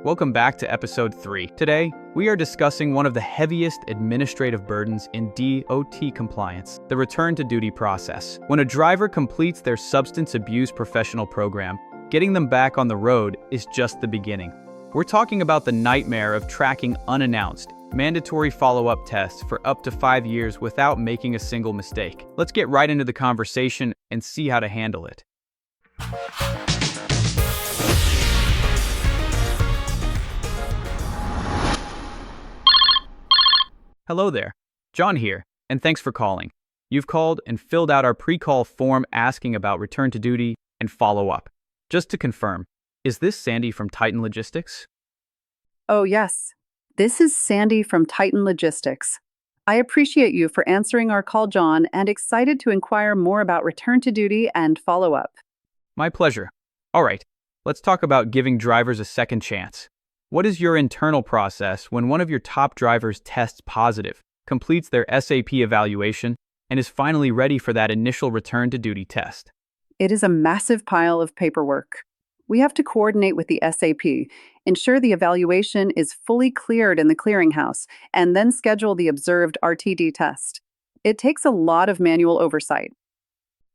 Welcome back to episode 3. Today, we are discussing one of the heaviest administrative burdens in DOT compliance, the return to duty process. When a driver completes their substance abuse professional program, getting them back on the road is just the beginning. We're talking about the nightmare of tracking unannounced, mandatory follow-up tests for up to 5 years without making a single mistake. Let's get right into the conversation and see how to handle it. Hello there, John here, and thanks for calling. You've called and filled out our pre-call form asking about return to duty and follow-up. Just to confirm, is this Sandy from Titan Logistics? Oh, yes. This is Sandy from Titan Logistics. I appreciate you for answering our call, John, and excited to inquire more about return to duty and follow-up. My pleasure. All right, let's talk about giving drivers a second chance. What is your internal process when one of your top drivers tests positive, completes their SAP evaluation, and is finally ready for that initial return to duty test? It is a massive pile of paperwork. We have to coordinate with the SAP, ensure the evaluation is fully cleared in the clearinghouse, and then schedule the observed RTD test. It takes a lot of manual oversight.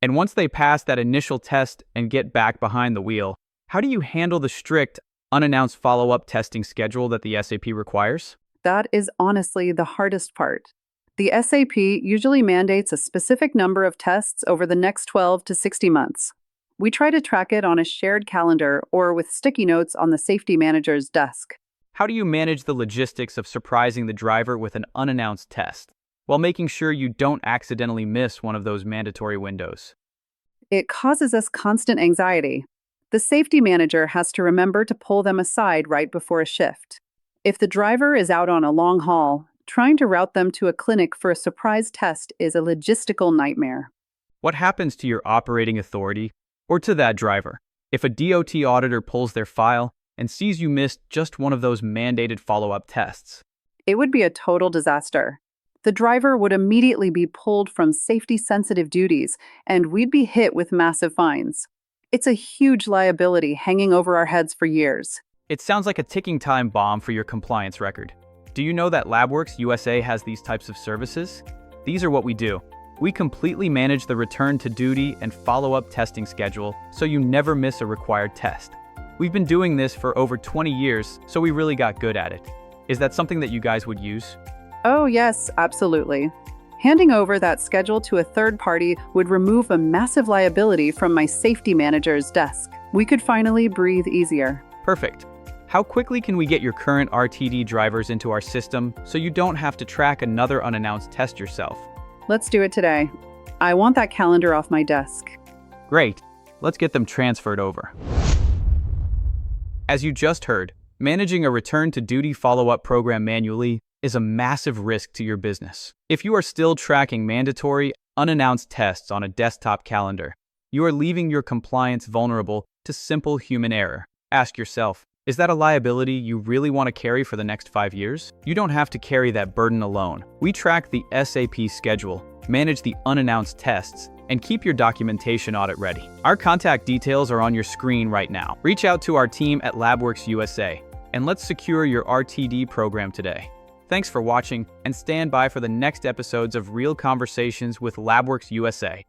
And once they pass that initial test and get back behind the wheel, how do you handle the strict, unannounced follow-up testing schedule that the SAP requires? That is honestly the hardest part. The SAP usually mandates a specific number of tests over the next 12 to 60 months. We try to track it on a shared calendar or with sticky notes on the safety manager's desk. How do you manage the logistics of surprising the driver with an unannounced test, while making sure you don't accidentally miss one of those mandatory windows? It causes us constant anxiety. The safety manager has to remember to pull them aside right before a shift. If the driver is out on a long haul, trying to route them to a clinic for a surprise test is a logistical nightmare. What happens to your operating authority, or to that driver, if a DOT auditor pulls their file and sees you missed just one of those mandated follow-up tests? It would be a total disaster. The driver would immediately be pulled from safety-sensitive duties, and we'd be hit with massive fines. It's a huge liability hanging over our heads for years. It sounds like a ticking time bomb for your compliance record. Do you know that Labworks USA has these types of services? These are what we do. We completely manage the return to duty and follow-up testing schedule so you never miss a required test. We've been doing this for over 20 years, so we really got good at it. Is that something that you guys would use? Oh, yes, absolutely. Handing over that schedule to a third party would remove a massive liability from my safety manager's desk. We could finally breathe easier. Perfect. How quickly can we get your current RTD drivers into our system so you don't have to track another unannounced test yourself? Let's do it today. I want that calendar off my desk. Great. Let's get them transferred over. As you just heard, managing a return to duty follow-up program manually is a massive risk to your business. If you are still tracking mandatory, unannounced tests on a desktop calendar, you are leaving your compliance vulnerable to simple human error. Ask yourself, is that a liability you really want to carry for the next 5 years? You don't have to carry that burden alone. We track the SAP schedule, manage the unannounced tests, and keep your documentation audit ready. Our contact details are on your screen right now. Reach out to our team at Labworks USA, and let's secure your RTD program today. Thanks for watching, and stand by for the next episodes of Real Conversations with Labworks USA.